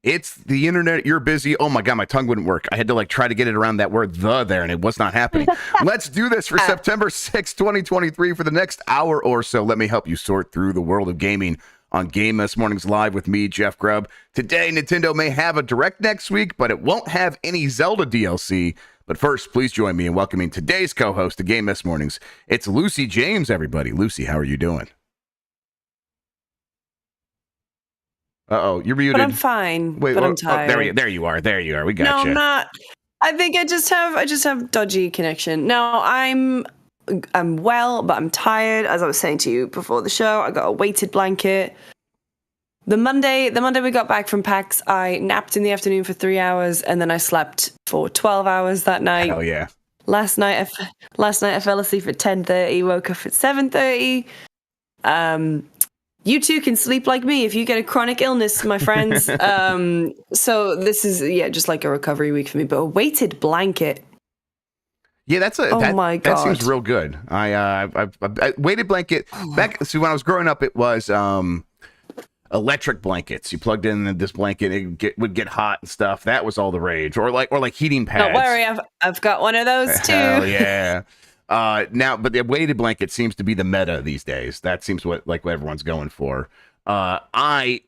It's the internet. You're busy. Oh my God, my tongue wouldn't work. I had to like try to get it around that word "the" there, and it was not happening. Let's do this for September 6th, 2023. For the next hour or so, let me help you sort through the world of gaming on Game This Mornings Live with me, Jeff Grubb. Today, Nintendo may have a Direct next week, but it won't have any Zelda DLC. But first, please join me in welcoming today's co-host to Game This Mornings. It's Lucy James, everybody. Lucy, how are you doing? Uh-oh, you're muted. But I'm fine. Wait, but I'm tired. There you are. We got you. No, I'm not. I think I just have dodgy connection. No, I'm well, but I'm tired. As I was saying to you before the show, I got a weighted blanket. The Monday we got back from PAX, I napped in the afternoon for 3 hours, and then I slept for 12 hours that night. Hell yeah! Last night I fell asleep at 10:30, woke up at 7:30. You too can sleep like me if you get a chronic illness, my friends. So this is just like a recovery week for me, but a weighted blanket. Yeah, my God. That seems real good. I weighted blanket back. So when I was growing up, it was electric blankets. You plugged in this blanket, it would get hot and stuff. That was all the rage, or like heating pads. Don't worry, I've got one of those too. Hell yeah. Now, but the weighted blanket seems to be the meta these days. That seems what everyone's going for. I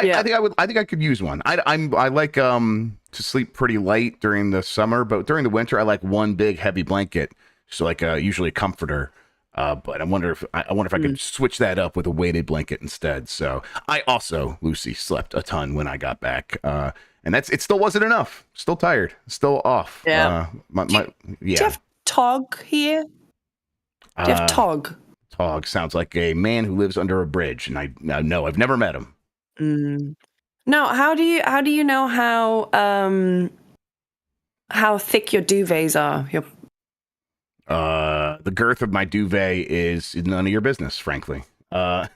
think I could use one. I like to sleep pretty light during the summer, but during the winter I like one big heavy blanket, so like usually a comforter. But I wonder if I could switch that up with a weighted blanket instead. So I also, Lucy, slept a ton when I got back. And it still wasn't enough. Still tired. Still off. Yeah. Do you have Tog here? Do you have Tog? Tog sounds like a man who lives under a bridge, and I no, I've never met him. No, how do you know how thick your duvets are? The girth of my duvet is none of your business, frankly. I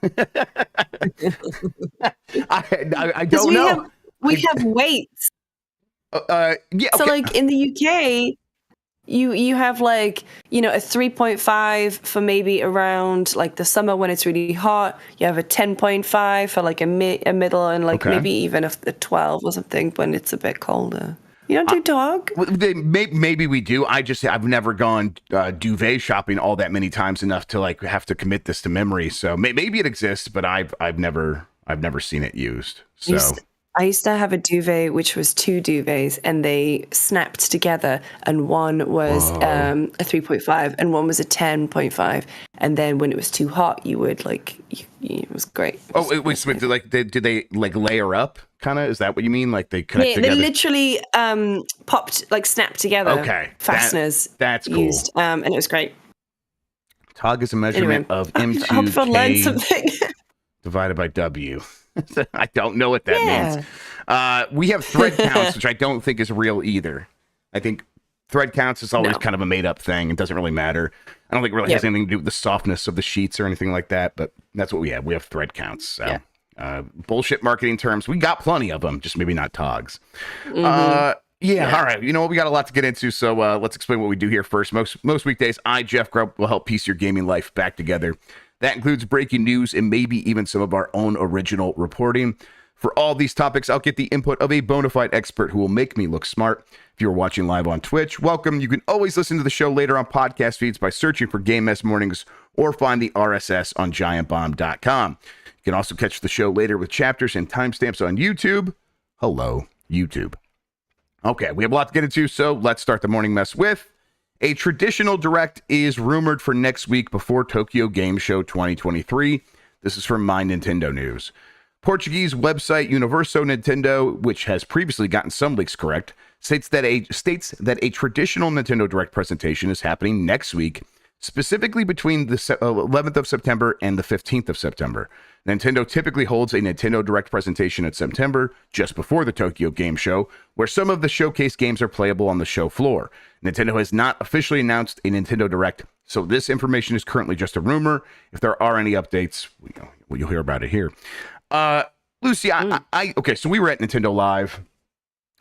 don't know. We have weights. Yeah. Okay. So like in the UK, you have like, a 3.5 for maybe around like the summer when it's really hot. You have a 10.5 for like a middle, and like maybe even a 12 or something when it's a bit colder. You don't do dog? Maybe we do. I've never gone duvet shopping all that many times enough to like have to commit this to memory. So maybe it exists, but I've never seen it used. So I used to have a duvet which was two duvets, and they snapped together, and one was a 3.5 and one was a 10.5, and then when it was too hot, you would it was great. Did they like layer up? Kind of, is that what you mean? Like they connect together? They literally snapped together. Okay, fasteners. That's cool. Used, and it was great. Tog is a measurement of M2K divided by W. I don't know what that means. We have thread counts, which I don't think is real either. I think thread counts is always kind of a made up thing. It doesn't really matter. I don't think it really has anything to do with the softness of the sheets or anything like that, but that's what we have. We have thread counts. So bullshit marketing terms. We got plenty of them, just maybe not Togs. All right. You know what? We got a lot to get into, so let's explain what we do here first. Most weekdays, I, Jeff Grubb, will help piece your gaming life back together. That includes breaking news and maybe even some of our own original reporting. For all these topics, I'll get the input of a bona fide expert who will make me look smart. If you're watching live on Twitch, welcome. You can always listen to the show later on podcast feeds by searching for Game This Mornings, or find the RSS on giantbomb.com. You can also catch the show later with chapters and timestamps on YouTube. Hello, YouTube. Okay, we have a lot to get into, so let's start the morning mess with a traditional Direct is rumored for next week before Tokyo Game Show 2023. This is from My Nintendo News. Portuguese website Universo Nintendo, which has previously gotten some leaks correct, states that a traditional Nintendo Direct presentation is happening next week, specifically between the 11th of September and the 15th of September. Nintendo typically holds a Nintendo Direct presentation in September, just before the Tokyo Game Show, where some of the showcase games are playable on the show floor. Nintendo has not officially announced a Nintendo Direct, so this information is currently just a rumor. If there are any updates, you'll hear about it here. Lucy, okay, so we were at Nintendo Live,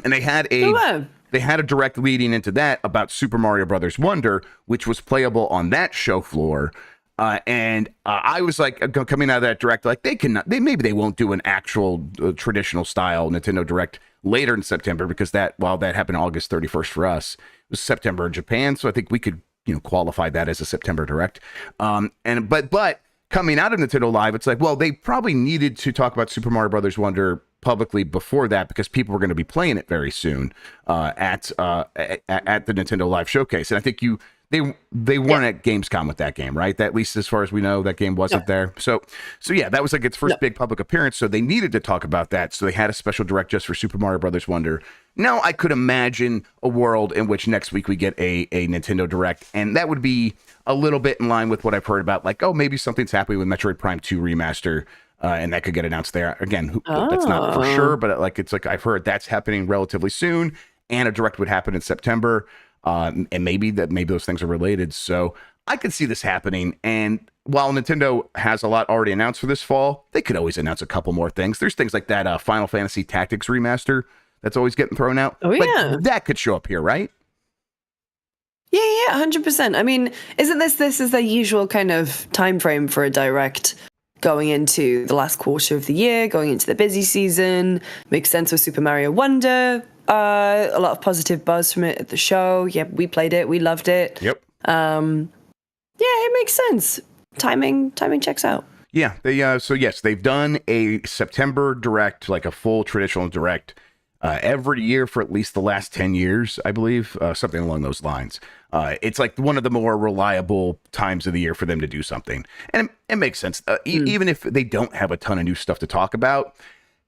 and they had a Direct leading into that about Super Mario Brothers Wonder, which was playable on that show floor. And I was like, coming out of that direct, like maybe they won't do an actual traditional style Nintendo Direct later in September, because while that happened August 31st for us, it was September in Japan. So I think we could, qualify that as a September Direct. But coming out of Nintendo Live, it's like, well, they probably needed to talk about Super Mario Brothers Wonder publicly before that, because people were going to be playing it very soon at the Nintendo Live Showcase. And I think they weren't at Gamescom with that game, right? That, at least as far as we know, that game wasn't there. So yeah, that was like its first big public appearance. So they needed to talk about that. So they had a special direct just for Super Mario Brothers Wonder. Now I could imagine a world in which next week we get a Nintendo Direct, and that would be a little bit in line with what I've heard about, like, oh, maybe something's happening with Metroid Prime 2 Remaster. And that could get announced there. Again, that's not for sure, but it's like I've heard that's happening relatively soon, and a direct would happen in September. And maybe those things are related. So I could see this happening. And while Nintendo has a lot already announced for this fall, they could always announce a couple more things. There's things like that Final Fantasy Tactics Remaster that's always getting thrown out. Oh, yeah. Like, that could show up here, right? Yeah, 100%. I mean, isn't this is the usual kind of time frame for a direct? Going into the last quarter of the year, going into the busy season. Makes sense with Super Mario Wonder. A lot of positive buzz from it at the show. Yeah, we played it. We loved it. Yep. Yeah, it makes sense. Timing checks out. Yeah. So yes, they've done a September Direct, like a full traditional Direct, every year for at least the last 10 years, I believe, something along those lines. It's like one of the more reliable times of the year for them to do something. And it makes sense. Even if they don't have a ton of new stuff to talk about,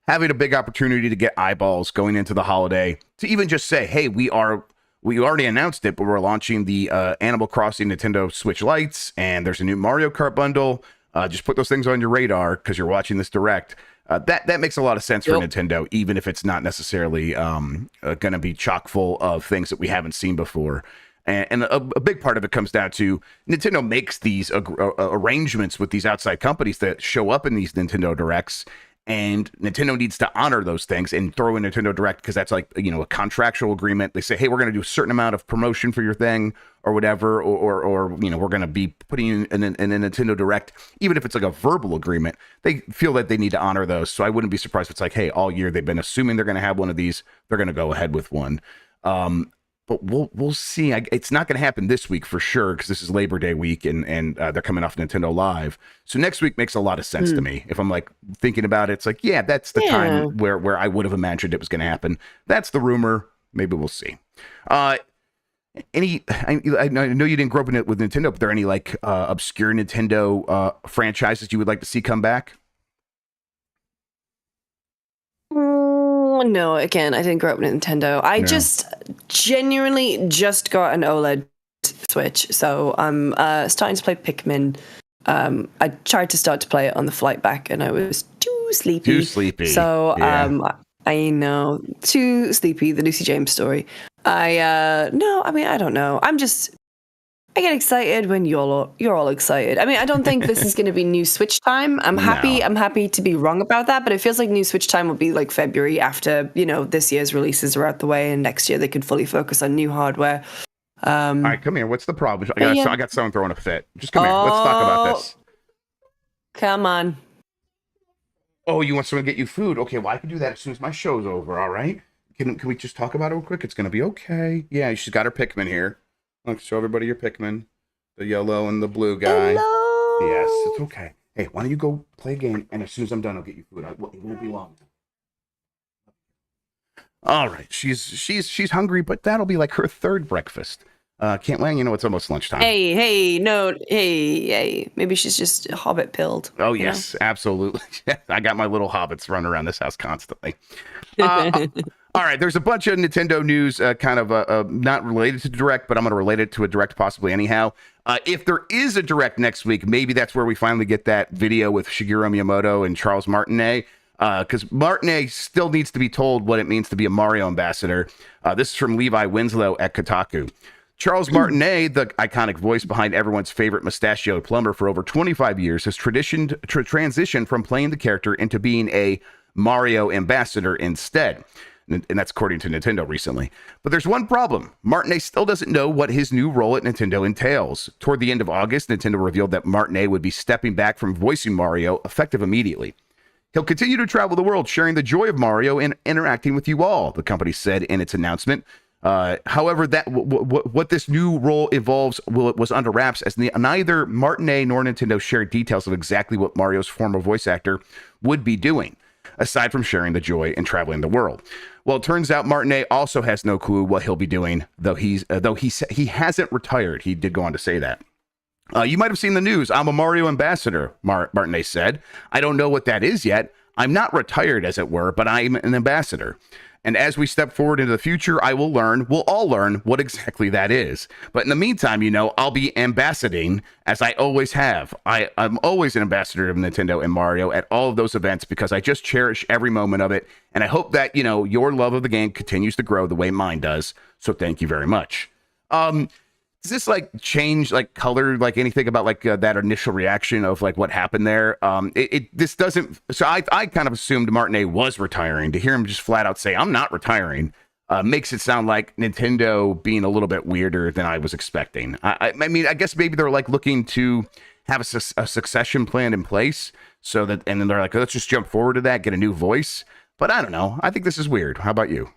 having a big opportunity to get eyeballs going into the holiday, to even just say, hey, we already announced it, but we're launching the Animal Crossing Nintendo Switch Lights, and there's a new Mario Kart bundle. Just put those things on your radar because you're watching this Direct. That makes a lot of sense for Nintendo, even if it's not necessarily going to be chock full of things that we haven't seen before. And a big part of it comes down to Nintendo makes these arrangements with these outside companies that show up in these Nintendo Directs, and Nintendo needs to honor those things and throw in Nintendo Direct, because that's like, a contractual agreement. They say, hey, we're going to do a certain amount of promotion for your thing or whatever, or we're going to be putting you in a Nintendo Direct, even if it's like a verbal agreement. They feel that they need to honor those. So I wouldn't be surprised if it's like, hey, all year they've been assuming they're going to have one of these. They're going to go ahead with one. But we'll see. It's not going to happen this week for sure, because this is Labor Day week, and they're coming off Nintendo Live. So next week makes a lot of sense to me. If I'm like thinking about it, it's like, yeah, that's the time where I would have imagined it was going to happen. That's the rumor. Maybe we'll see. I know you didn't grow up with Nintendo, but are there any like obscure Nintendo franchises you would like to see come back? No, again, I didn't grow up with Nintendo. I just genuinely just got an OLED Switch, so I'm starting to play Pikmin. I tried to start to play it on the flight back, and I was too sleepy. So I know, too sleepy. The Lucy James story. I don't know. I get excited when you're all excited. I mean, I don't think this is going to be new Switch time. I'm happy to be wrong about that, but it feels like new Switch time will be like February, after, this year's releases are out the way, and next year they could fully focus on new hardware. All right, come here. What's the problem? I got someone throwing a fit. Just come here. Let's talk about this. Come on. Oh, you want someone to get you food? Okay, well, I can do that as soon as my show's over, all right? Can we just talk about it real quick? It's going to be okay. Yeah, she's got her Pikmin here. Look, show everybody your Pikmin. The yellow and the blue guy. Hello. Yes, it's okay. Hey, why don't you go play a game, and as soon as I'm done, I'll get you food. It won't be long. All right, she's hungry, but that'll be like her third breakfast. Can't wait. It's almost lunchtime. Hey. Maybe she's just hobbit pilled. Oh, yes, absolutely. I got my little hobbits running around this house constantly. All right, there's a bunch of Nintendo news kind of not related to Direct, but I'm going to relate it to a Direct possibly anyhow. If there is a Direct next week, maybe that's where we finally get that video with Shigeru Miyamoto and Charles Martinet, because Martinet still needs to be told what it means to be a Mario ambassador. This is from Levi Winslow at Kotaku. Charles Martinet, the iconic voice behind everyone's favorite mustachioed plumber for over 25 years, has transitioned from playing the character into being a Mario ambassador instead. and that's according to Nintendo recently. But there's one problem. Martinet still doesn't know what his new role at Nintendo entails. Toward the end of August, Nintendo revealed that Martinet would be stepping back from voicing Mario, effective immediately. He'll continue to travel the world, sharing the joy of Mario and interacting with you all, the company said in its announcement. However, that what this new role involves was under wraps, as neither Martinet nor Nintendo shared details of exactly what Mario's former voice actor would be doing, aside from sharing the joy and traveling the world. Well, it turns out Martinet also has no clue what he'll be doing, though he hasn't retired. He did go on to say that. You might have seen the news. I'm a Mario ambassador, Martinet said. I don't know what that is yet. I'm not retired, as it were, but I'm an ambassador. And as we step forward into the future, we'll all learn what exactly that is. But in the meantime, I'll be ambassading, as I always have. I'm always an ambassador of Nintendo and Mario at all of those events because I just cherish every moment of it. And I hope that, your love of the game continues to grow the way mine does. So thank you very much. Does this change color anything about that initial reaction of what happened there? This doesn't. So I kind of assumed Martinet was retiring. To hear him just flat out say I'm not retiring makes it sound like Nintendo being a little bit weirder than I was expecting. I mean, I guess maybe they're looking to have a succession plan in place so that, and then they're like, let's just jump forward to that, get a new voice. But I don't know. I think this is weird. How about you?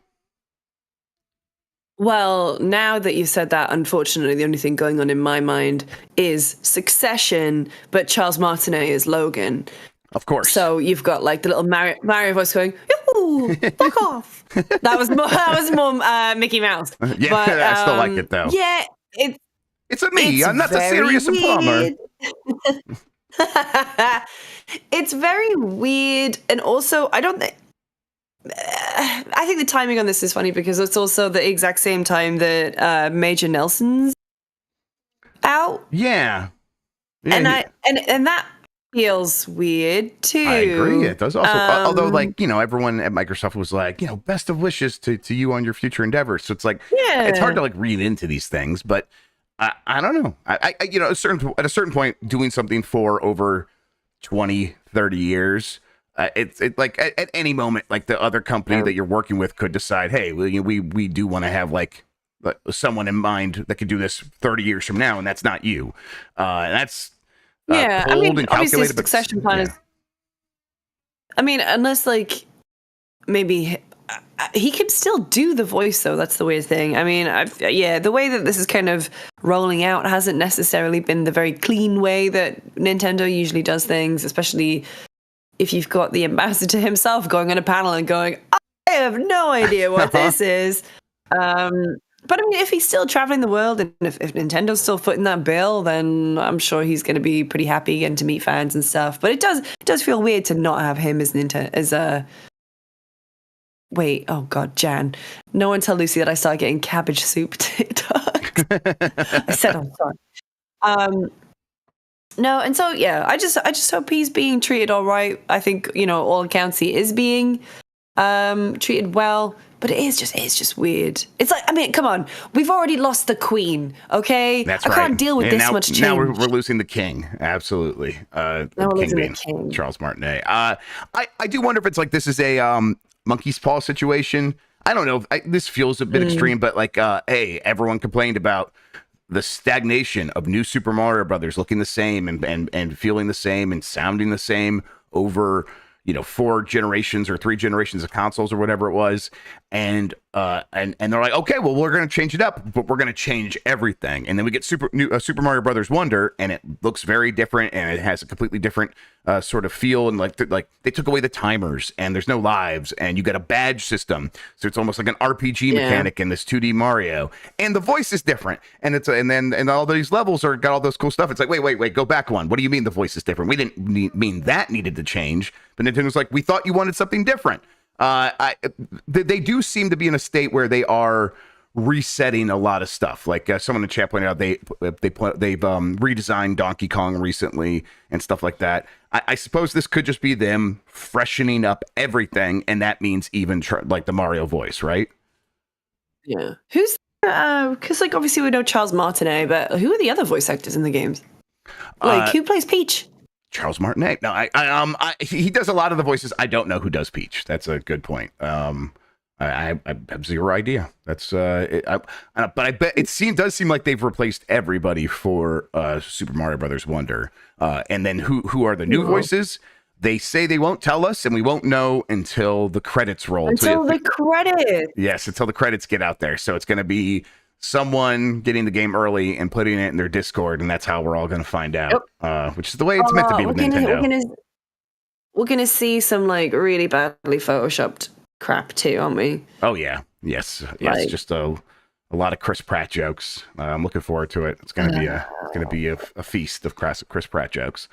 Well, now that you've said that, unfortunately, the only thing going on in my mind is Succession, but Charles Martinet is Logan. Of course. So you've got the little Mario voice going, "Yoo, fuck off." That was more Mickey Mouse. Yeah, but, I still like it though. Yeah, it's a me. I'm not the serious plumber. It's very weird, and also I think the timing on this is funny because it's also the exact same time that Major Nelson's out. Yeah. And that feels weird too. I agree. It does also, although everyone at Microsoft was best of wishes to you on your future endeavors. So it's it's hard to read into these things, but I don't know. I at a certain point, doing something for over 20, 30 years. It's at any moment, the other company that you're working with could decide, hey, we do want to have someone in mind that could do this 30 years from now, and that's not you. And that's cold and calculated. Obviously, succession plan is. I mean, unless maybe he could still do the voice though. That's the weird thing. I mean, the way that this is kind of rolling out hasn't necessarily been the very clean way that Nintendo usually does things, especially if you've got the ambassador himself going on a panel and going, I have no idea what this is. But I mean, if he's still traveling the world and if Nintendo's still footing that bill, then I'm sure he's going to be pretty happy getting to meet fans and stuff. But it does feel weird to not have him as wait, oh God, Jan. No one tell Lucy that I started getting cabbage soup TikToks. I said I'm sorry. No, and so I just hope he's being treated all right. I think all accounts he is being treated well, but it's just weird. It's I mean, come on, we've already lost the Queen, okay? That's right. I can't deal with this much change. Now we're losing the King, absolutely. The King. Charles Martinet. I do wonder if it's this is a monkey's paw situation. I don't know. This feels a bit extreme, but hey, everyone complained about the stagnation of New Super Mario Brothers looking the same and feeling the same and sounding the same over 4 generations or 3 generations of consoles or whatever it was, and they're like, okay, well, we're going to change it up, but we're going to change everything. And then we get Super Mario Brothers Wonder, and it looks very different, and it has a completely different sort of feel, and they took away the timers, and there's no lives, and you got a badge system, so it's almost like an RPG mechanic in this 2D Mario, and the voice is different, and and all these levels got all those cool stuff. It's wait, go back one. What do you mean the voice is different? We didn't mean that needed to change, but Nintendo's we thought you wanted something different. They do seem to be in a state where they are resetting a lot of stuff. Someone in the chat pointed out, they've redesigned Donkey Kong recently and stuff like that. I suppose this could just be them freshening up everything, and that means even the Mario voice, right? Yeah. Who's because obviously we know Charles Martinet, but who are the other voice actors in the games? Who plays Peach? Charles Martinet. No, he does a lot of the voices. I don't know who does Peach. That's a good point. I have zero idea. That's but I bet does seem like they've replaced everybody for Super Mario Brothers Wonder. And then who are the new voices? They say they won't tell us, and we won't know until the credits roll. Until the credits. Yes, until the credits get out there. So it's going to be someone getting the game early and putting it in their Discord, and that's how we're all going to find out. Yep. Which is the way it's meant to be with Nintendo. We're going to see some like really badly photoshopped crap too, aren't we? Oh yeah, yes. Just a lot of Chris Pratt jokes. I'm looking forward to it. It's going to be a feast of Chris Pratt jokes.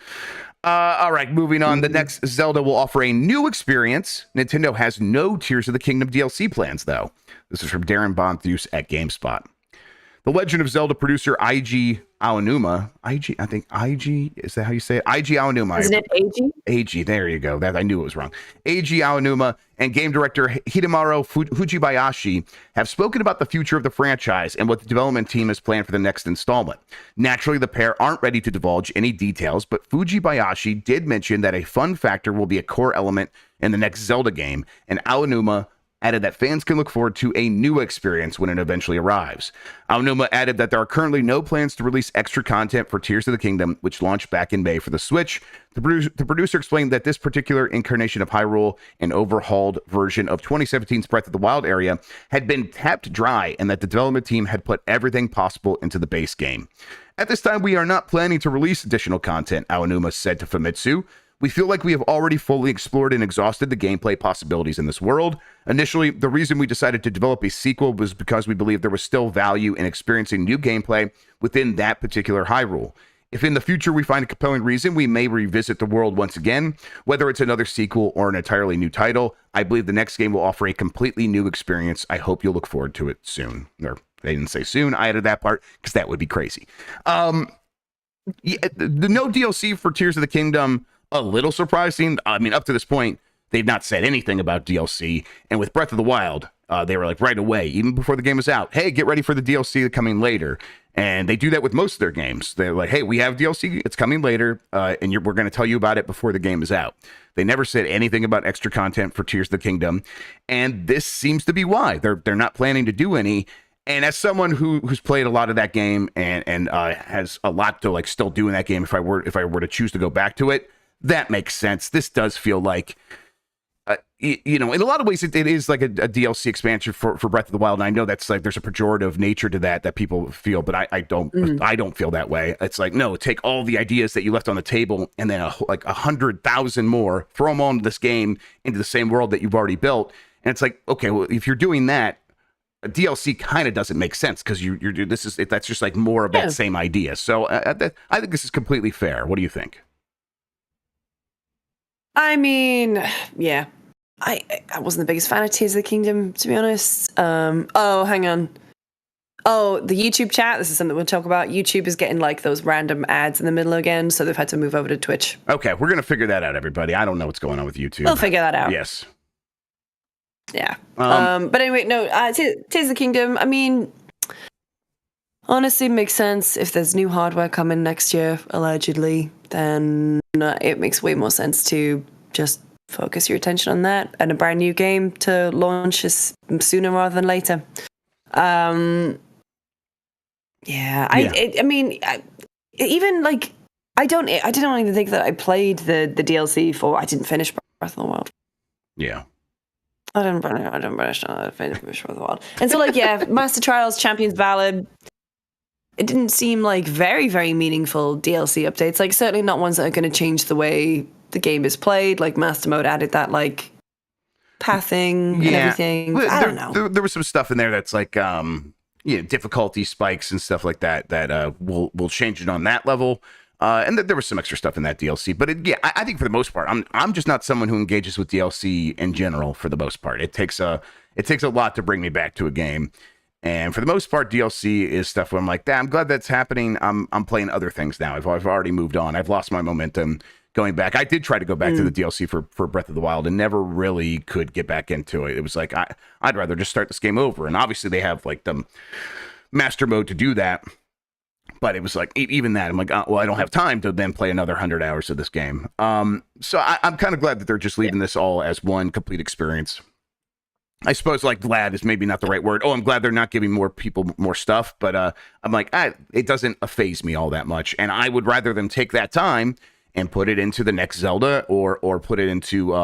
All right, moving on. The next Zelda will offer a new experience. Nintendo has no Tears of the Kingdom DLC plans, though. This is from Darren Bonthus at GameSpot. The Legend of Zelda producer IG Aonuma, is that how you say it? IG Aonuma. Isn't it AG? AG, there you go. I knew it was wrong. AG Aonuma and game director Hidemaru Fujibayashi have spoken about the future of the franchise and what the development team has planned for the next installment. Naturally, the pair aren't ready to divulge any details, but Fujibayashi did mention that a fun factor will be a core element in the next Zelda game, and Aonuma added that fans can look forward to a new experience when it eventually arrives. Aonuma added that there are currently no plans to release extra content for Tears of the Kingdom, which launched back in May for the Switch. The producer explained that this particular incarnation of Hyrule, an overhauled version of 2017's Breath of the Wild area, had been tapped dry and that the development team had put everything possible into the base game. At this time, we are not planning to release additional content, Aonuma said to Famitsu. We feel like we have already fully explored and exhausted the gameplay possibilities in this world. Initially, the reason we decided to develop a sequel was because we believed there was still value in experiencing new gameplay within that particular Hyrule. If in the future we find a compelling reason, we may revisit the world once again, whether it's another sequel or an entirely new title. I believe the next game will offer a completely new experience. I hope you'll look forward to it soon. Or they didn't say soon. I added that part because that would be crazy. The no DLC for Tears of the Kingdom, a little surprising. I mean, up to this point, they've not said anything about DLC. And with Breath of the Wild, they were like right away, even before the game was out, hey, get ready for the DLC coming later. And they do that with most of their games. They're like, hey, we have DLC, it's coming later, and we're going to tell you about it before the game is out. They never said anything about extra content for Tears of the Kingdom. And this seems to be why. They're not planning to do any. And as someone who's played a lot of that game and has a lot to like still do in that game, if I were to choose to go back to it, that makes sense. This does feel like, in a lot of ways, it is like a DLC expansion for Breath of the Wild. And I know that's like there's a pejorative nature to that people feel, but I don't feel that way. It's like, no, take all the ideas that you left on the table and then like 100,000 more, throw them all into this game, into the same world that you've already built. And it's like, okay, well, if you're doing that, a DLC kind of doesn't make sense because that's just like more of that same idea. So I think this is completely fair. What do you think? I mean, yeah, I wasn't the biggest fan of Tears of the Kingdom, to be honest. Oh, hang on. Oh, the YouTube chat. This is something we'll talk about. YouTube is getting like those random ads in the middle again, so they've had to move over to Twitch. Okay, we're going to figure that out, everybody. I don't know what's going on with YouTube. We'll figure that out. Yes. Yeah. But anyway, no, Tears of the Kingdom, I mean, honestly, makes sense. If there's new hardware coming next year, allegedly, then it makes way more sense to just focus your attention on that and a brand new game to launch sooner rather than later. I mean, even like I didn't even think that I played the DLC for. I didn't finish Breath of the Wild. Yeah. I didn't finish Breath of the Wild. And so, like, yeah, Master Trials, Champions Ballad. It didn't seem like very, very meaningful DLC updates. Like, certainly not ones that are going to change the way the game is played. Like, Master Mode added that, like, pathing and everything. I don't know. There was some stuff in there that's like, difficulty spikes and stuff like that will change it on that level. And there was some extra stuff in that DLC. But I think for the most part, I'm just not someone who engages with DLC in general. For the most part, it takes a lot to bring me back to a game. And for the most part, DLC is stuff where I'm like, I'm glad that's happening. I'm playing other things now. I've already moved on. I've lost my momentum going back. I did try to go back to the DLC for Breath of the Wild and never really could get back into it. It was like, I'd rather just start this game over. And obviously they have like the master mode to do that. But it was like, even that, I'm like, well, I don't have time to then play another 100 hours of this game. So I'm kind of glad that they're just leaving this all as one complete experience. I suppose like glad is maybe not the right word. Oh, I'm glad they're not giving more people more stuff, but I'm like, it doesn't faze me all that much, and I would rather them take that time and put it into the next Zelda, or put it into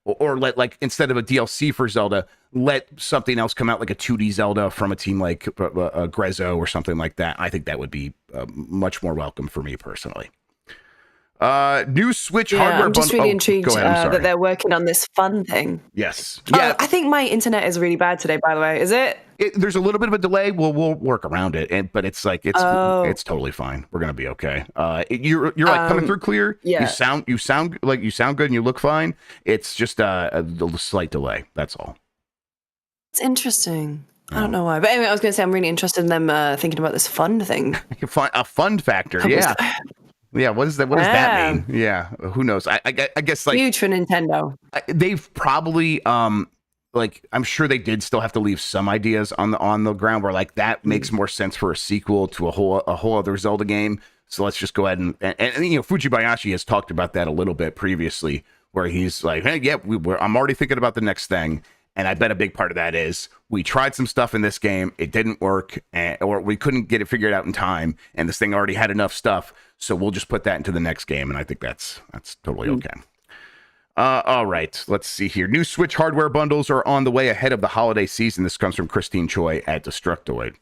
or let, like, instead of a DLC for Zelda, let something else come out, like a 2D Zelda from a team like Grezzo or something like that. I think that would be much more welcome for me personally. New Switch hardware. I'm just really intrigued that they're working on this fun thing. Yes. Yeah. I think my internet is really bad today, by the way. Is it? There's a little bit of a delay. We'll work around it, but it's like it's totally fine. We're gonna be okay. You're like coming through clear. Yeah. You sound good and you look fine. It's just a slight delay. That's all. It's interesting. I don't know why, but anyway, I was going to say I'm really interested in them thinking about this fun thing. A fun factor. Yeah. Yeah, what does that mean? Yeah, who knows? I guess like huge for Nintendo. They've probably like, I'm sure they did still have to leave some ideas on the ground where like that makes more sense for a sequel to a whole other Zelda game. So let's just go ahead and Fujibayashi has talked about that a little bit previously, where he's like, hey, yeah, I'm already thinking about the next thing. And I bet a big part of that is we tried some stuff in this game, it didn't work, or we couldn't get it figured out in time, and this thing already had enough stuff, so we'll just put that into the next game, and I think that's totally okay. All right, let's see here. New Switch hardware bundles are on the way ahead of the holiday season. This comes from Christine Choi at Destructoid.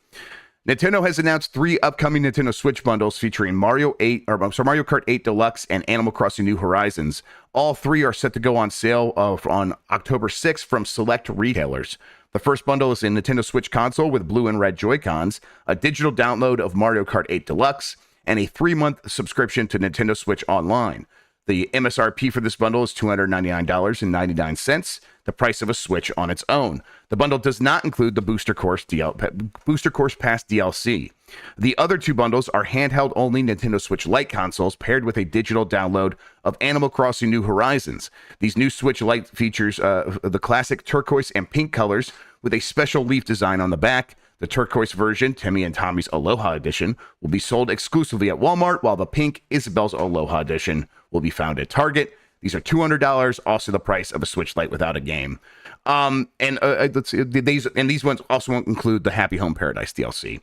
Nintendo has announced 3 upcoming Nintendo Switch bundles featuring Mario Kart 8 Deluxe and Animal Crossing New Horizons. All 3 are set to go on sale on October 6th from select retailers. The first bundle is a Nintendo Switch console with blue and red Joy-Cons, a digital download of Mario Kart 8 Deluxe, and a 3-month subscription to Nintendo Switch Online. The MSRP for this bundle is $299.99, the price of a Switch on its own. The bundle does not include the Booster Course Pass DLC. The other 2 bundles are handheld-only Nintendo Switch Lite consoles paired with a digital download of Animal Crossing New Horizons. These new Switch Lite features the classic turquoise and pink colors with a special leaf design on the back. The turquoise version, Timmy and Tommy's Aloha Edition, will be sold exclusively at Walmart, while the pink Isabel's Aloha Edition will be found at Target. These are $200, also the price of a Switch Lite without a game. Let's see, these ones also won't include the Happy Home Paradise DLC.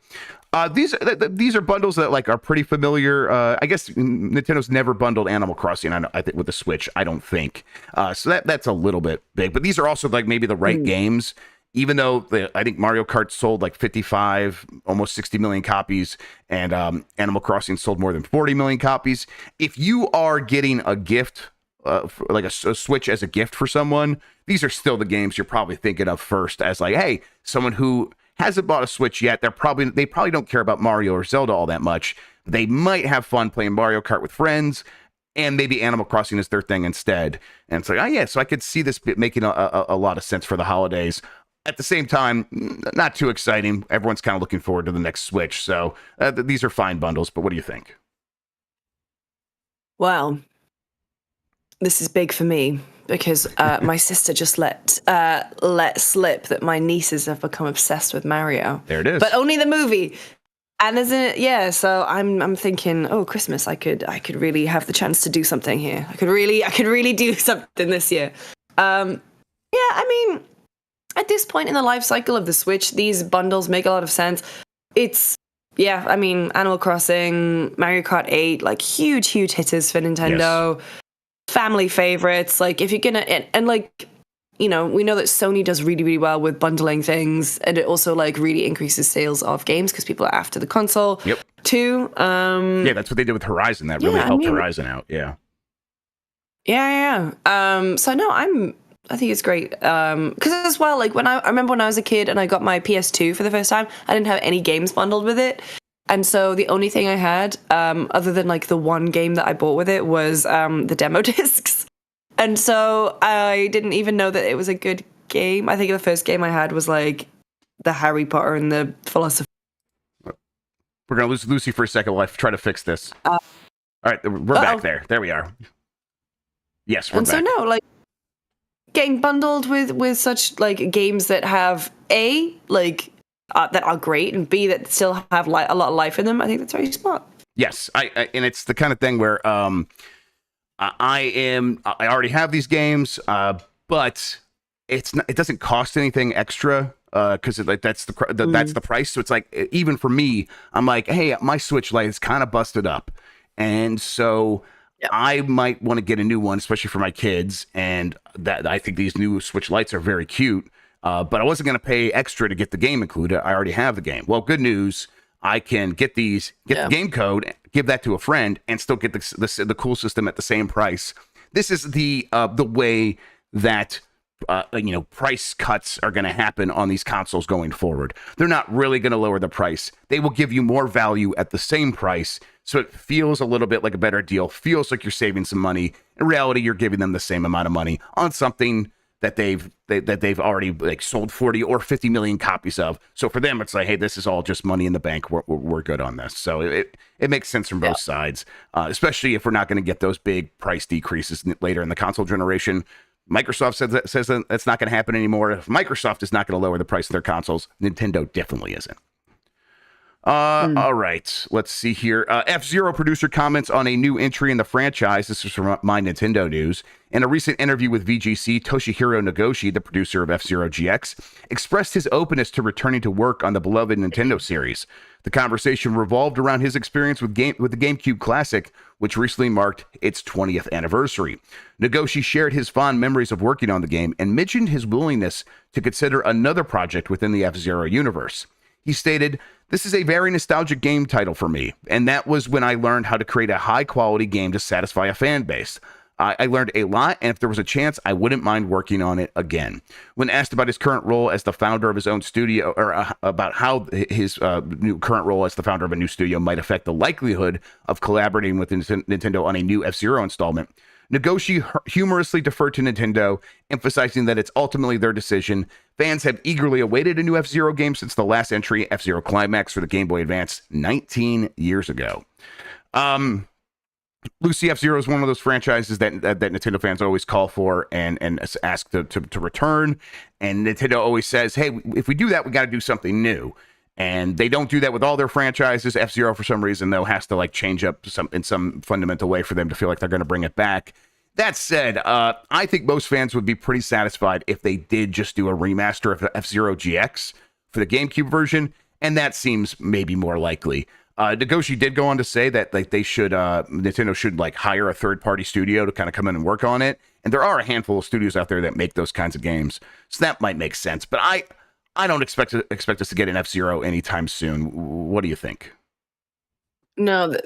These are bundles that like are pretty familiar. I guess Nintendo's never bundled Animal Crossing, I think, with the Switch. I don't think so. That's a little bit big, but these are also like maybe the right games. Even though I think Mario Kart sold like 55, almost 60 million copies, and Animal Crossing sold more than 40 million copies. If you are getting a gift, like a Switch as a gift for someone, these are still the games you're probably thinking of first as like, hey, someone who hasn't bought a Switch yet, they probably don't care about Mario or Zelda all that much. They might have fun playing Mario Kart with friends, and maybe Animal Crossing is their thing instead. And it's like, oh yeah, so I could see this making a lot of sense for the holidays. At the same time, not too exciting. Everyone's kind of looking forward to the next Switch. So these are fine bundles, but what do you think? Well, this is big for me because my sister just let slip that my nieces have become obsessed with Mario. There it is. But only the movie. And so I'm thinking, oh, Christmas, I could really have the chance to do something here. I could really do something this year. I mean, at this point in the life cycle of the Switch, these bundles make a lot of sense. Animal Crossing, Mario Kart 8, like huge hitters for Nintendo. Yes. Family favorites. Like if you're gonna, and like, we know that Sony does really, really well with bundling things, and it also like really increases sales of games because people are after the console too. That's what they did with Horizon. That really helped Horizon out. Yeah. So no, I think it's great. Because as well, like I remember when I was a kid and I got my PS2 for the first time, I didn't have any games bundled with it. And so the only thing I had, other than like the one game that I bought with it, was the demo discs. And so I didn't even know that it was a good game. I think the first game I had was like the Harry Potter and the Philosopher. We're going to lose Lucy for a second while I try to fix this. All right, we're back there. There we are. Yes, we're back. And so no, like, getting bundled with such like games that have that are great, and B, that still have like a lot of life in them. I think that's very smart. Yes, I and it's the kind of thing where I already have these games, but it doesn't cost anything extra because that's the price. So it's like, even for me, I'm like, hey, my Switch Lite is kind of busted up, and so I might want to get a new one, especially for my kids. And that I think these new Switch Lites are very cute. But I wasn't going to pay extra to get the game included. I already have the game. Well, good news. I can get the game code, give that to a friend, and still get the cool system at the same price. This is the way that price cuts are going to happen on these consoles going forward. They're not really going to lower the price. They will give you more value at the same price, so it feels a little bit like a better deal. Feels like you're saving some money. In reality, you're giving them the same amount of money on something that they've already like sold 40 or 50 million copies of. So for them, it's like, hey, this is all just money in the bank. We're good on this. So it makes sense from both sides, especially if we're not going to get those big price decreases later in the console generation. Microsoft says that that's not going to happen anymore. If Microsoft is not going to lower the price of their consoles, Nintendo definitely isn't. All right, let's see here. F-Zero producer comments on a new entry in the franchise. This is from My Nintendo News. In a recent interview with VGC, Toshihiro Nagoshi, the producer of F-Zero GX, expressed his openness to returning to work on the beloved Nintendo series. The conversation revolved around his experience with the GameCube Classic, which recently marked its 20th anniversary. Nagoshi shared his fond memories of working on the game and mentioned his willingness to consider another project within the F-Zero universe. He stated, "This is a very nostalgic game title for me, and that was when I learned how to create a high-quality game to satisfy a fan base. I learned a lot, and if there was a chance, I wouldn't mind working on it again." When asked about his current role as the founder of his own studio, or about how his new current role as the founder of a new studio might affect the likelihood of collaborating with Nintendo on a new F-Zero installment, Nagoshi humorously deferred to Nintendo, emphasizing that it's ultimately their decision. Fans have eagerly awaited a new F-Zero game since the last entry, F-Zero Climax, for the Game Boy Advance 19 years ago. Lucy, F-Zero is one of those franchises that Nintendo fans always call for and ask to return. And Nintendo always says, hey, if we do that, we got to do something new. And they don't do that with all their franchises. F-Zero, for some reason, though, has to like change up in some fundamental way for them to feel like they're going to bring it back. That said, I think most fans would be pretty satisfied if they did just do a remaster of F-Zero GX for the GameCube version, and that seems maybe more likely. Nagoshi did go on to say that like Nintendo should like hire a third-party studio to kind of come in and work on it, and there are a handful of studios out there that make those kinds of games, so that might make sense. But I don't expect us to get an F-Zero anytime soon. What do you think? No,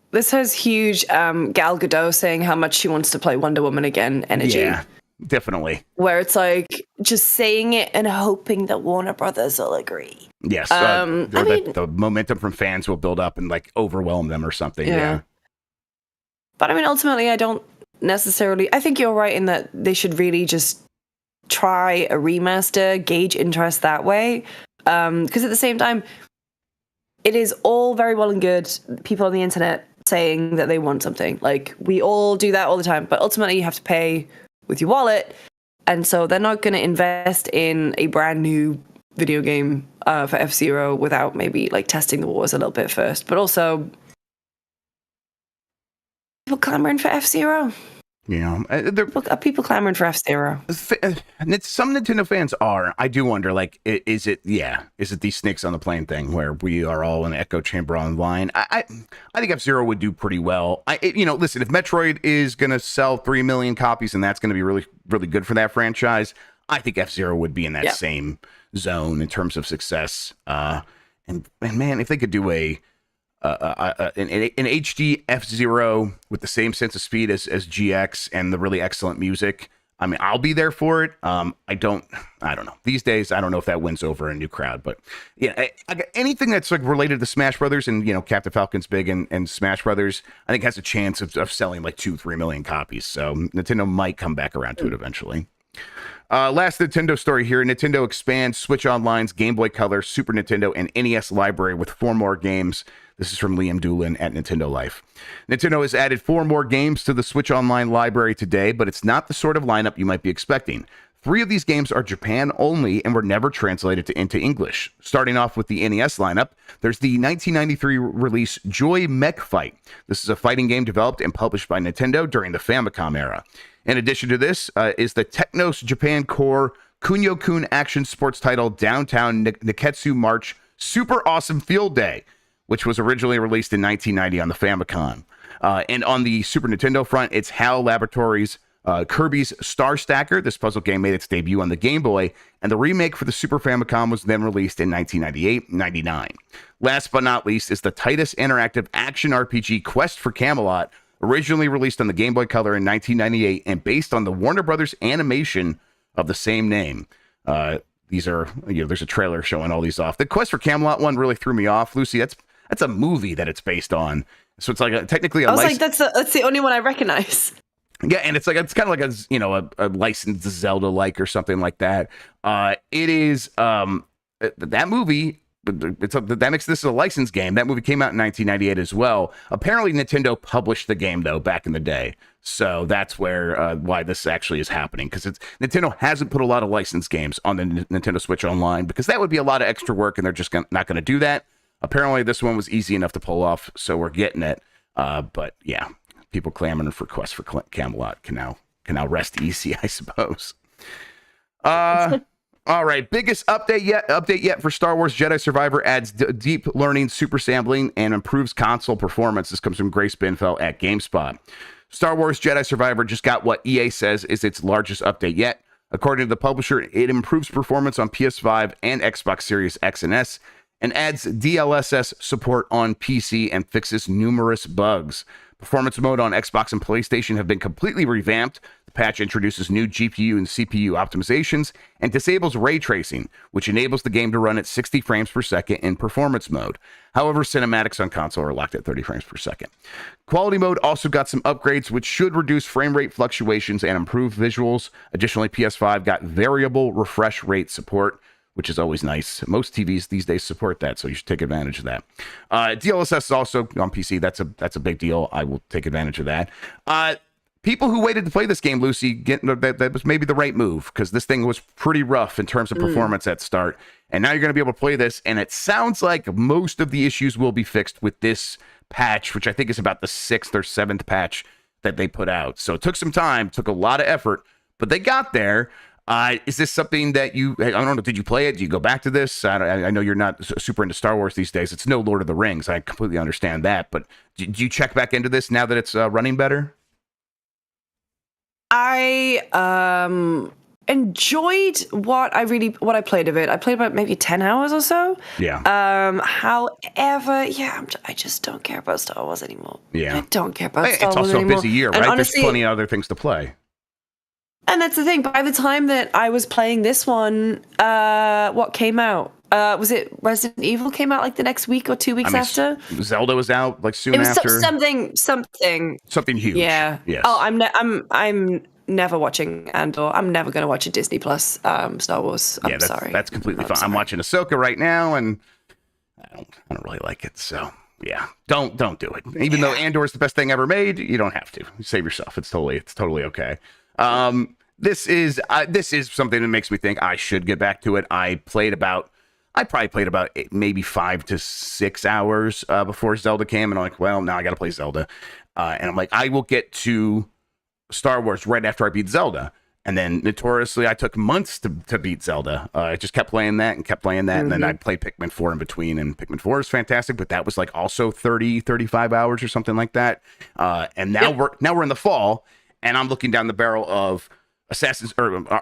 this has huge Gal Gadot saying how much she wants to play Wonder Woman again energy. Yeah, definitely. Where it's like just saying it and hoping that Warner Brothers will agree. Yes, the momentum from fans will build up and like overwhelm them or something. Yeah. But I mean, ultimately, I don't necessarily. I think you're right in that they should really just try a remaster, gauge interest that way. Because at the same time, it is all very well and good, people on the internet saying that they want something. Like, we all do that all the time, but ultimately you have to pay with your wallet. And so they're not going to invest in a brand new video game for F-Zero without maybe like testing the waters a little bit first. But also, people clamoring for F-Zero. Are people clamoring for F-Zero? Some Nintendo fans are. I do wonder, like, is it the snakes on the plane thing where we are all in an echo chamber online? I think F-Zero would do pretty well. Listen, if Metroid is going to sell 3 million copies and that's going to be really, really good for that franchise, I think F-Zero would be in that same zone in terms of success. And man, if they could do an HD F-Zero with the same sense of speed as GX and the really excellent music, I mean, I'll be there for it. I don't know. These days, I don't know if that wins over a new crowd, but yeah, anything that's like related to Smash Brothers and, Captain Falcon's big and Smash Brothers, I think has a chance of selling like 2-3 million copies. So Nintendo might come back around to it eventually. Last Nintendo story here. Nintendo expands Switch Online's Game Boy Color, Super Nintendo, and NES library with 4 more games. This is from Liam Doolin at Nintendo Life. Nintendo has added 4 more games to the Switch Online library today, but it's not the sort of lineup you might be expecting. 3 of these games are Japan only and were never translated into English. Starting off with the NES lineup, there's the 1993 release Joy Mech Fight. This is a fighting game developed and published by Nintendo during the Famicom era. In addition to this is the Technos Japan Core Kunio-kun action sports title Downtown Niketsu March Super Awesome Field Day, which was originally released in 1990 on the Famicom. And on the Super Nintendo front, it's HAL Laboratories' Kirby's Star Stacker. This puzzle game made its debut on the Game Boy, and the remake for the Super Famicom was then released in 1998-99. Last but not least is the Titus Interactive action RPG Quest for Camelot, originally released on the Game Boy Color in 1998 and based on the Warner Brothers animation of the same name. These are, there's a trailer showing all these off. The Quest for Camelot one really threw me off, Lucy. That's a movie that it's based on, so it's like technically a. I was like, that's the only one I recognize. Yeah, and it's kind of like a licensed Zelda like or something like that. It is that movie. That makes this a licensed game. That movie came out in 1998 as well. Apparently, Nintendo published the game though back in the day, so that's where why this actually is happening, because Nintendo hasn't put a lot of licensed games on the Nintendo Switch Online because that would be a lot of extra work, and they're just not going to do that. Apparently, this one was easy enough to pull off, so we're getting it. But yeah, people clamoring for Quest for Camelot can now rest easy, I suppose. All right, biggest update yet for Star Wars Jedi Survivor adds deep learning super sampling and improves console performance. This comes from Grace Binfeld at GameSpot. Star Wars Jedi Survivor just got what EA says is its largest update yet. According to the publisher, it improves performance on PS5 and Xbox Series X and S and adds DLSS support on PC and fixes numerous bugs. Performance mode on Xbox and PlayStation have been completely revamped. The patch introduces new GPU and CPU optimizations and disables ray tracing, which enables the game to run at 60 frames per second in performance mode. However, cinematics on console are locked at 30 frames per second. Quality mode also got some upgrades, which should reduce frame rate fluctuations and improve visuals. Additionally, PS5 got variable refresh rate support, which is always nice. Most TVs these days support that, so you should take advantage of that. DLSS is also on PC. That's a big deal. I will take advantage of that. People who waited to play this game, Lucy, that was maybe the right move, because this thing was pretty rough in terms of performance at start. And now you're going to be able to play this, and it sounds like most of the issues will be fixed with this patch, which I think is about the 6th or 7th patch that they put out. So it took some time, took a lot of effort, but they got there. Is this something that I don't know, did you play it? Do you go back to this? I know you're not super into Star Wars these days. It's no Lord of the Rings. I completely understand that. But do you check back into this now that it's running better? I enjoyed what I played of it. I played about maybe 10 hours or so. Yeah. However, I just don't care about Star Wars anymore. Yeah. I don't care about Star Wars anymore. It's also a busy year, right? Honestly, there's plenty of other things to play. And that's the thing. By the time that I was playing this one, what came out? Was it Resident Evil came out like the next week or 2 weeks after? Zelda was out like soon after. It was something huge. Yeah. Yes. Oh, I'm never watching Andor. I'm never going to watch a Disney Plus Star Wars. I'm sorry. That's completely fine. I'm watching Ahsoka right now, and I don't really like it. So yeah, don't do it. Even though Andor is the best thing ever made, you don't have to. Save yourself. It's totally okay. This is something that makes me think I should get back to it. I probably played about maybe 5 to 6 hours before Zelda came, and I'm like, well, now I got to play Zelda, and I'm like, I will get to Star Wars right after I beat Zelda. And then notoriously, I took months to beat Zelda. I just kept playing that, and then I played Pikmin 4 in between, and Pikmin 4 is fantastic, but that was like also 35 hours or something like that. And now we're in the fall, and I'm looking down the barrel of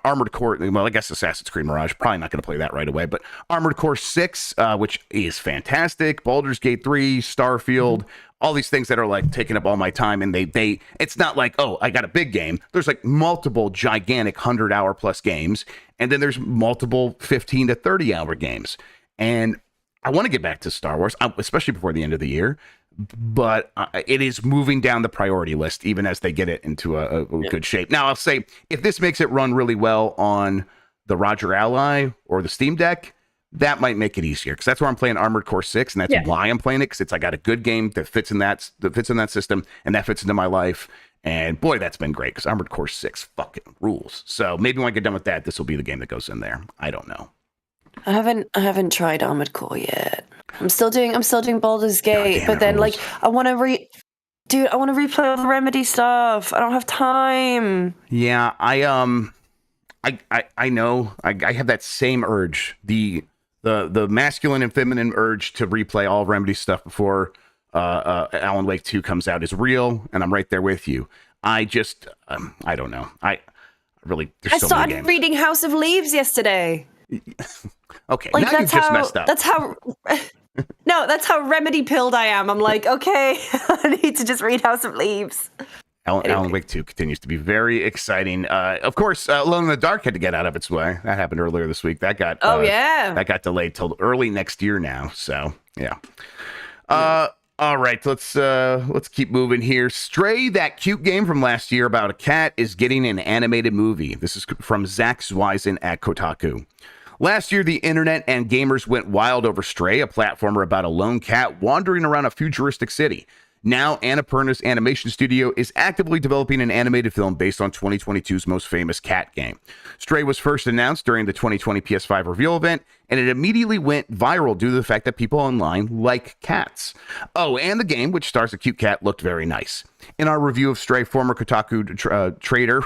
Armored Core. Well, I guess Assassin's Creed Mirage. Probably not going to play that right away, but Armored Core 6, which is fantastic. Baldur's Gate 3, Starfield, all these things that are like taking up all my time. And it's not like, oh, I got a big game. There's like multiple gigantic 100-hour plus games. And then there's multiple 15 to 30-hour games. And I want to get back to Star Wars, especially before the end of the year. But it is moving down the priority list, even as they get it into a good shape. Now, I'll say, if this makes it run really well on the Roger Ally or the Steam Deck, that might make it easier, because that's where I'm playing Armored Core 6, and that's why I'm playing it, because I got a good game that fits in that system, and that fits into my life. And boy, that's been great, because Armored Core 6 fucking rules. So maybe when I get done with that, this will be the game that goes in there. I don't know. I haven't tried Armored Core yet. I'm still doing Baldur's Gate, but then rules. Like I want to Dude, I want to replay all the Remedy stuff. I don't have time. Yeah, I know. I have that same urge. The masculine and feminine urge to replay all Remedy stuff before Alan Wake 2 comes out is real, and I'm right there with you. I just I don't know. I really I started reading House of Leaves yesterday. Okay, like, now you've just messed up. That's how No, that's how remedy pilled I am. I'm like, okay, I need to just read House of Leaves. Alan Wake 2 continues to be very exciting. Of course, Alone in the Dark had to get out of its way. That happened earlier this week. That got that got delayed till early next year now. So yeah. All right, let's keep moving here. Stray, that cute game from last year about a cat, is getting an animated movie. This is from Zach Zweisen at Kotaku. Last year, the internet and gamers went wild over Stray, a platformer about a lone cat wandering around a futuristic city. Now, Annapurna's animation studio is actively developing an animated film based on 2022's most famous cat game. Stray was first announced during the 2020 PS5 reveal event, and it immediately went viral due to the fact that people online like cats. Oh, and the game, which stars a cute cat, looked very nice. In our review of Stray, former Kotaku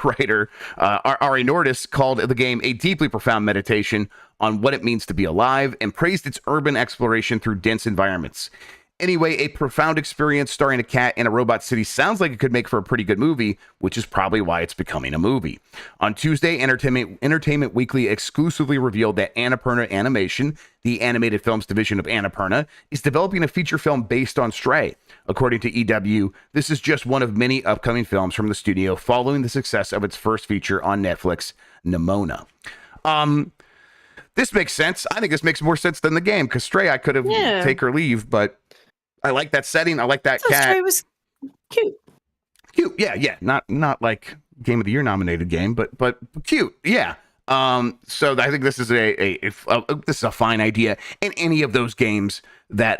writer Ari Nordis called the game a deeply profound meditation on what it means to be alive and praised its urban exploration through dense environments. Anyway, a profound experience starring a cat in a robot city sounds like it could make for a pretty good movie, which is probably why it's becoming a movie. On Tuesday, Entertainment Weekly exclusively revealed that Annapurna Animation, the animated films division of Annapurna, is developing a feature film based on Stray. According to EW, this is just one of many upcoming films from the studio following the success of its first feature on Netflix, Nimona. This makes sense. I think this makes more sense than the game, because Stray I could have take or leave, but I like that setting. I like that cat. Stray was cute. Cute, yeah. Not like Game of the Year nominated game, but cute, yeah. So I think this is this is a fine idea. And any of those games that,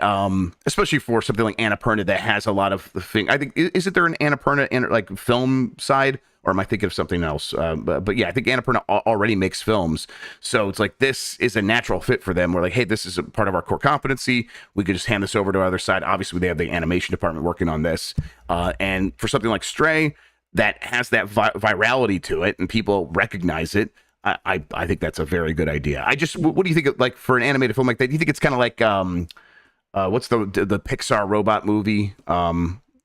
especially for something like Annapurna that has a lot of the thing. I think isn't there an Annapurna like film side? Or am I thinking of something else? But yeah, I think Annapurna already makes films. So it's like, this is a natural fit for them. We're like, hey, this is a part of our core competency. We could just hand this over to our other side. Obviously, they have the animation department working on this. And for something like Stray, that has that virality to it and people recognize it, I think that's a very good idea. What do you think, like, for an animated film like that? Do you think it's kind of like, what's the Pixar robot movie?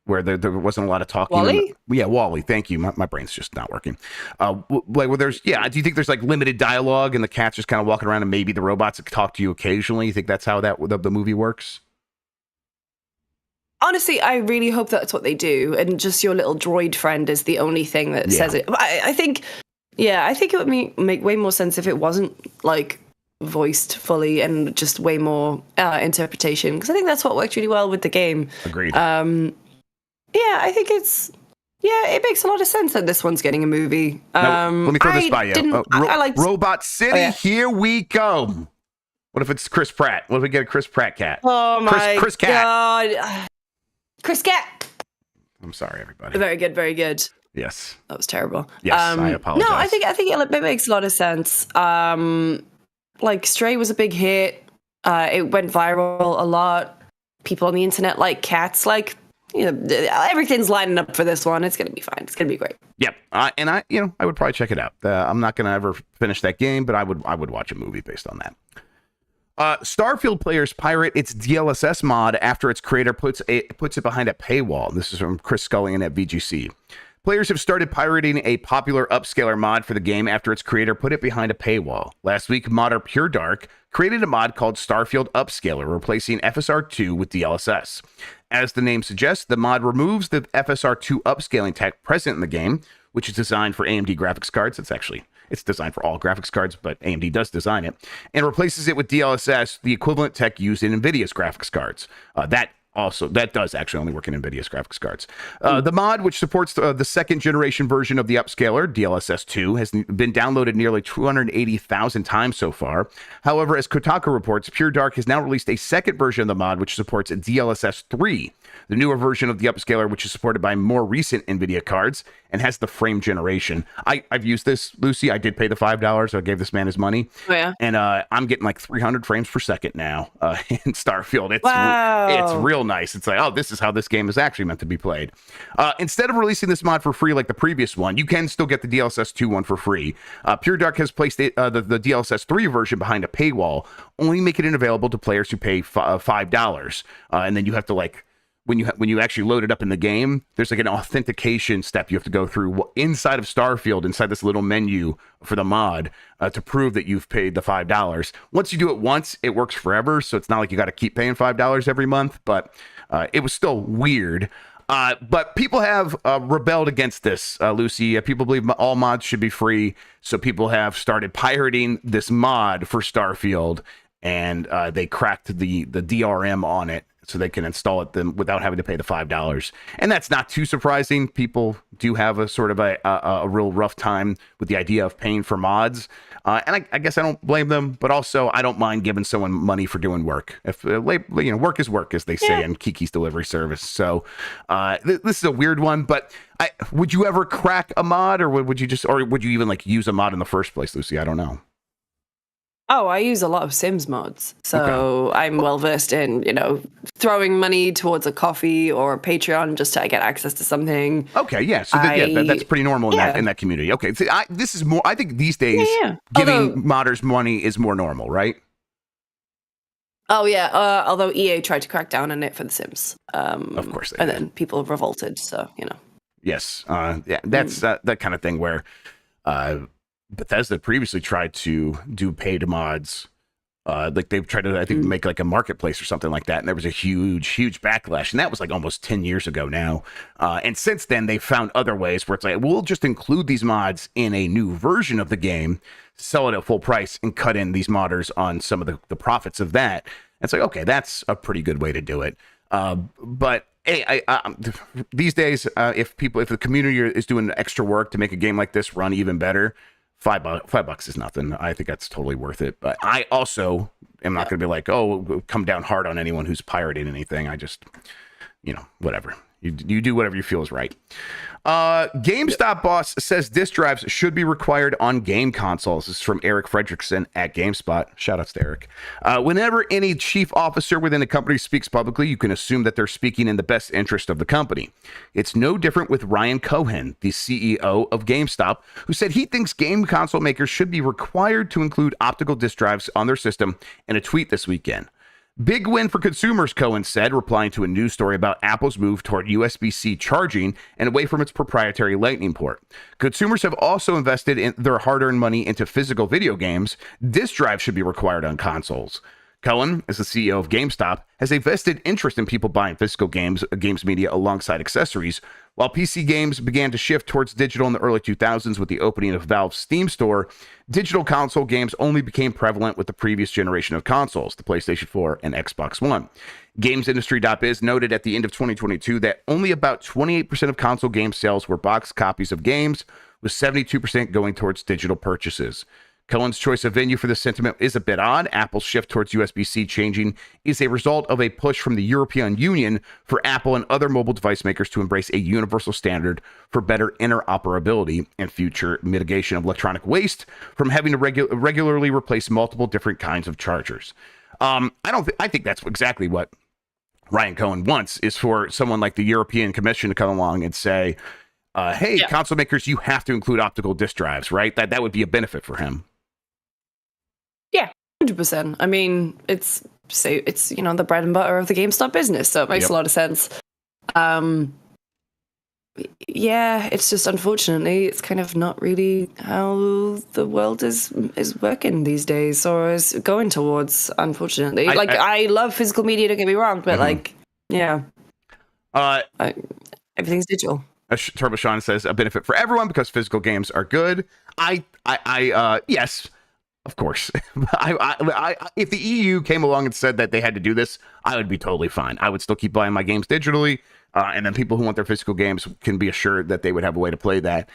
Where there wasn't a lot of talking. WALL-E? Yeah, WALL-E. Thank you. My brain's just not working. Like, where there's, do you think there's like limited dialogue and the cat's just kind of walking around and maybe the robots talk to you occasionally? You think that's how the movie works? Honestly, I really hope that's what they do. And just your little droid friend is the only thing that says it. I think it would make way more sense if it wasn't like voiced fully and just way more interpretation. Because I think that's what worked really well with the game. Agreed. Yeah, I think it makes a lot of sense that this one's getting a movie. Let me throw this by you. Robot City, Here we go. What if it's Chris Pratt? What if we get a Chris Pratt cat? Oh my Chris Cat. God. Chris Cat. I'm sorry, everybody. Very good, very good. Yes. That was terrible. Yes, I apologize. No, I think it makes a lot of sense. Like, Stray was a big hit. It went viral a lot. People on the internet like cats. Like, everything's lining up for this one. It's gonna be fine. It's gonna be great. Yep. And I would probably check it out. I'm not gonna ever finish that game, but I would watch a movie based on that. Starfield players pirate its DLSS mod after its creator puts it behind a paywall. This is from Chris Scullion at VGC. Players have started pirating a popular upscaler mod for the game after its creator put it behind a paywall. Last week, modder Pure Dark created a mod called Starfield Upscaler, replacing FSR2 with DLSS. As the name suggests, the mod removes the FSR2 upscaling tech present in the game, which is designed for AMD graphics cards. It's designed for all graphics cards, but AMD does design it, and replaces it with DLSS, the equivalent tech used in NVIDIA's graphics cards. That does actually only work in NVIDIA's graphics cards. The mod, which supports the second generation version of the upscaler, DLSS 2, has been downloaded nearly 280,000 times so far. However, as Kotaku reports, Pure Dark has now released a second version of the mod, which supports DLSS 3. the newer version of the upscaler, which is supported by more recent NVIDIA cards and has the frame generation. I've used this, Lucy. I did pay the $5. So I gave this man his money. Oh, yeah. And I'm getting like 300 frames per second now in Starfield. It's real nice. It's like, oh, this is how this game is actually meant to be played. Instead of releasing this mod for free like the previous one, you can still get the DLSS 2 one for free. Pure Dark has placed the DLSS 3 version behind a paywall, only making it available to players who pay $5. And then you have to like, when you actually load it up in the game, there's like an authentication step you have to go through inside of Starfield, inside this little menu for the mod, to prove that you've paid the $5. Once you do it once, it works forever. So it's not like you got to keep paying $5 every month, but it was still weird. But people have rebelled against this, Lucy. People believe all mods should be free. So people have started pirating this mod for Starfield, and they cracked the DRM on it so they can install it without having to pay the $5. And that's not too surprising. People do have a sort of a real rough time with the idea of paying for mods. And I guess I don't blame them, but also I don't mind giving someone money for doing work. If work is work, as they say in Kiki's Delivery Service. So this is a weird one, but would you ever crack a mod, or would you even like use a mod in the first place, Lucy? I don't know. Oh, I use a lot of Sims mods, so I'm well versed in, throwing money towards a coffee or a Patreon just to get access to something. Okay, yeah, so that's pretty normal in that community. Okay, so this is more. I think these days giving modders money is more normal, right? Oh yeah, although EA tried to crack down on it for The Sims, of course, and then people revolted. So Yes, that's that kind of thing where. Bethesda previously tried to do paid mods. Like they've tried to, I think, make like a marketplace or something like that. And there was a huge backlash. And that was like almost 10 years ago now. And since then, they've found other ways where it's like, we'll just include these mods in a new version of the game, sell it at full price, and cut in these modders on some of the profits of that. And it's like, okay, that's a pretty good way to do it. But hey, these days, if the community is doing extra work to make a game like this run even better, $5 is nothing. I think that's totally worth it. But I also am not going to be like, oh, come down hard on anyone who's pirating anything. I just, whatever. You do whatever you feel is right. GameStop boss says disk drives should be required on game consoles. This is from Eric Fredrickson at GameSpot. Shout outs to Eric. Whenever any chief officer within a company speaks publicly, you can assume that they're speaking in the best interest of the company. It's no different with Ryan Cohen, the CEO of GameStop, who said he thinks game console makers should be required to include optical disk drives on their system in a tweet this weekend. Big win for consumers, Cohen said, replying to a news story about Apple's move toward USB-C charging and away from its proprietary Lightning port. Consumers have also invested in their hard-earned money into physical video games. Disk drives should be required on consoles. Cohen, as the CEO of GameStop, has a vested interest in people buying physical games media alongside accessories. While PC games began to shift towards digital in the early 2000s with the opening of Valve's Steam store, digital console games only became prevalent with the previous generation of consoles, the PlayStation 4 and Xbox One. GamesIndustry.biz noted at the end of 2022 that only about 28% of console game sales were boxed copies of games, with 72% going towards digital purchases. Cohen's choice of venue for this sentiment is a bit odd. Apple's shift towards USB-C changing is a result of a push from the European Union for Apple and other mobile device makers to embrace a universal standard for better interoperability and future mitigation of electronic waste from having to regularly replace multiple different kinds of chargers. I think that's exactly what Ryan Cohen wants, is for someone like the European Commission to come along and say, hey, console makers, you have to include optical disk drives, right? That would be a benefit for him. Yeah, 100%. I mean, it's the bread and butter of the GameStop business, so it makes a lot of sense. It's just unfortunately, it's kind of not really how the world is working these days, or is going towards. Unfortunately, I love physical media. Don't get me wrong, but everything's digital. Turbo Sean says a benefit for everyone because physical games are good. Yes. Of course. If the EU came along and said that they had to do this, I would be totally fine. I would still keep buying my games digitally, and then people who want their physical games can be assured that they would have a way to play that.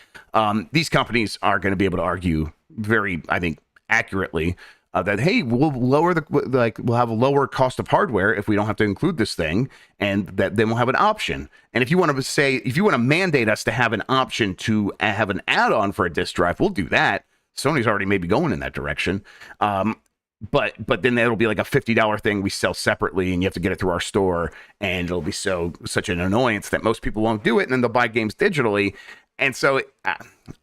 These companies are going to be able to argue very, I think, accurately that, hey, we'll lower we'll have a lower cost of hardware if we don't have to include this thing, and that then we'll have an option. And if you want to mandate us to have an option to have an add-on for a disk drive, we'll do that. Sony's already maybe going in that direction. But then that'll be like a $50 thing we sell separately, and you have to get it through our store, and it'll be such an annoyance that most people won't do it, and then they'll buy games digitally. And so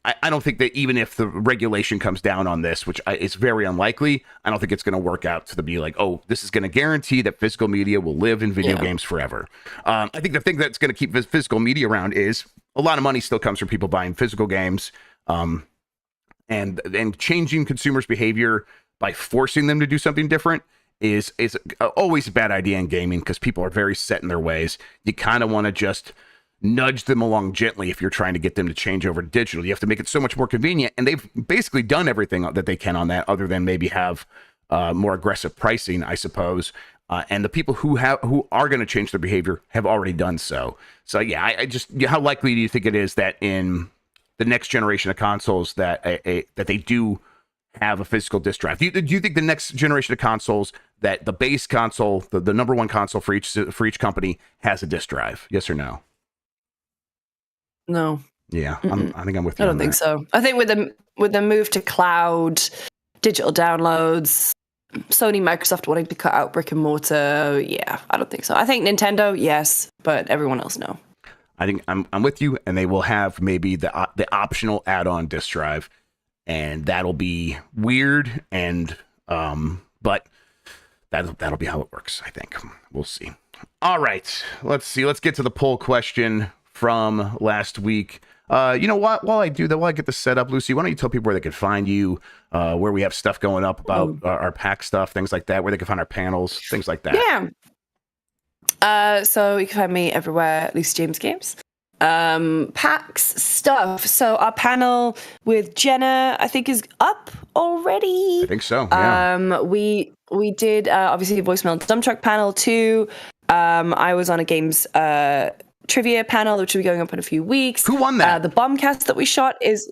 I don't think that even if the regulation comes down on this, which is very unlikely, I don't think it's going to work out to be like, oh, this is going to guarantee that physical media will live in video games forever. I think the thing that's going to keep physical media around is a lot of money still comes from people buying physical games, and changing consumers' behavior by forcing them to do something different is always a bad idea in gaming, because people are very set in their ways. You kind of want to just nudge them along gently if you're trying to get them to change over to digital. You have to make it so much more convenient, and they've basically done everything that they can on that, other than maybe have more aggressive pricing, I suppose. And the people who are going to change their behavior have already done so. So yeah, how likely do you think it is that in the next generation of consoles that that they do have a physical disk drive? Do you think the next generation of consoles, that the base console, the number one console for each company, has a disk drive? Yes or no? No. Yeah, I think I'm with you. I don't think so. I think with the move to cloud, digital downloads, Sony, Microsoft wanting to cut out brick and mortar, yeah, I don't think so. I think Nintendo, yes, but everyone else, no. I think I'm with you, and they will have maybe the optional add-on disk drive, and that'll be weird, and but that'll be how it works. I think we'll see. All right, let's see. Let's get to the poll question from last week. You know what? While I get this set up, Lucy, why don't you tell people where they can find you, where we have stuff going up about our pack stuff, things like that, where they can find our panels, things like that. Yeah. So you can find me everywhere, Lucy James Games. Packs stuff. So our panel with Jenna, I think, is up already. I think so. Yeah. We did obviously voicemail and dump truck panel too. I was on a games trivia panel, which will be going up in a few weeks. Who won that? The bombcast that we shot is.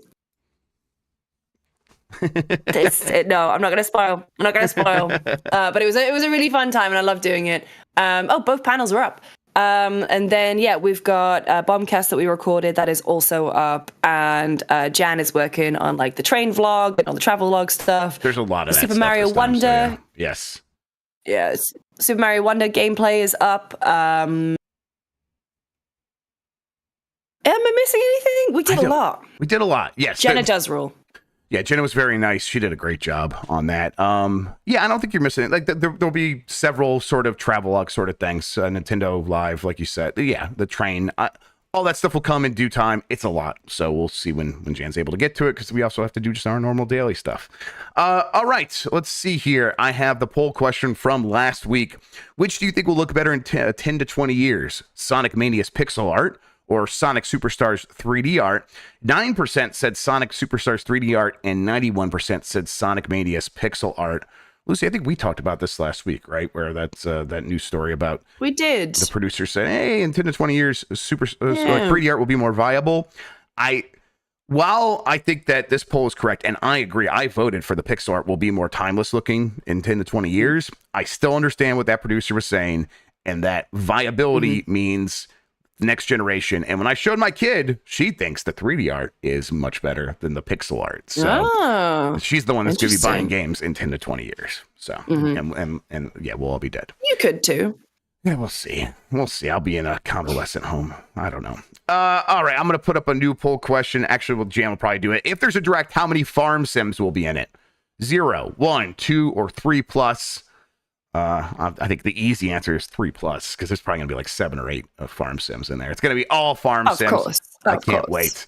No, I'm not going to spoil. But it was a really fun time, and I love doing it. Both panels are up. And then, we've got a bombcast that we recorded that is also up, and Jan is working on like the train vlog and all the travel log stuff. There's a lot of that Super Mario Wonder. So, yeah. Yes. Yes. Super Mario Wonder gameplay is up. Am I missing anything? We did a lot. Yes. Jenna does rule. Yeah, Jenna was very nice. She did a great job on that. I don't think you're missing it. Like there'll be several sort of travelogue sort of things. Nintendo Live, like you said. Yeah, the train. All that stuff will come in due time. It's a lot. So we'll see when Jan's able to get to it, because we also have to do just our normal daily stuff. All right, let's see here. I have the poll question from last week. Which do you think will look better in 10 to 20 years? Sonic Mania's pixel art or Sonic Superstars 3D art? 9% said Sonic Superstars 3D art, and 91% said Sonic Mania's pixel art. Lucy, I think we talked about this last week, right? Where that's that news story about we did. The producer said, "Hey, in 10 to 20 years, like 3D art will be more viable." While I think that this poll is correct, and I agree, I voted for the pixel art will be more timeless looking in 10 to 20 years. I still understand what that producer was saying, and that viability means next generation. And when I showed my kid, she thinks the 3D art is much better than the pixel art. So she's the one that's going to be buying games in 10 to 20 years. So, and we'll all be dead. You could too. Yeah, we'll see. I'll be in a convalescent home. I don't know. All right, I'm going to put up a new poll question. Actually, Jan will probably do it. If there's a direct, how many farm sims will be in it? 0, 1, 2, or 3 plus? I think the easy answer is 3 plus, because there's probably gonna be like 7 or 8 farm sims in there. It's gonna be all farm sims. Course. I can't wait.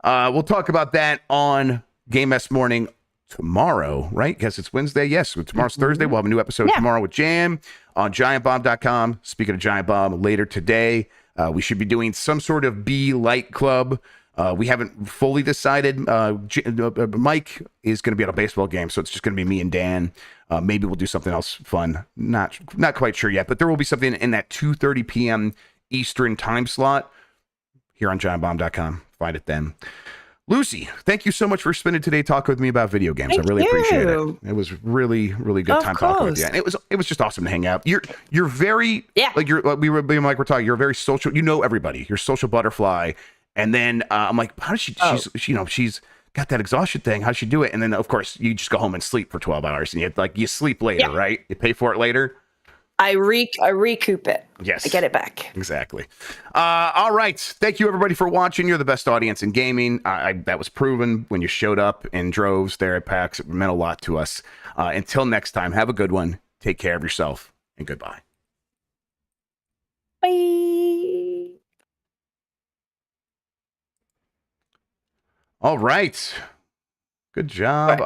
We'll talk about that on Game S Morning tomorrow, right? Guess it's Wednesday. Yes, tomorrow's Thursday. We'll have a new episode tomorrow with Jan on giantbomb.com. Speaking of Giant Bomb, later today, we should be doing some sort of B Light Club. We haven't fully decided. Mike is going to be at a baseball game, so it's just going to be me and Dan. Maybe we'll do something else fun. Not quite sure yet, but there will be something in that 2:30 p.m. Eastern time slot here on giantbomb.com. Find it then. Lucy, thank you so much for spending today talking with me about video games. I really appreciate it. It was really, really good time talking with you. And it was just awesome to hang out. You're very like we're talking. You're very social. You know everybody. You're a social butterfly. And then I'm like, how does she? She's got that exhaustion thing. How does she do it? And then of course you just go home and sleep for 12 hours, and you sleep later, right? You pay for it later. I recoup it. Yes. I get it back. Exactly. All right. Thank you, everybody, for watching. You're the best audience in gaming. That was proven when you showed up in droves there at PAX. It meant a lot to us. Until next time, have a good one. Take care of yourself, and goodbye. Bye. All right. Good job.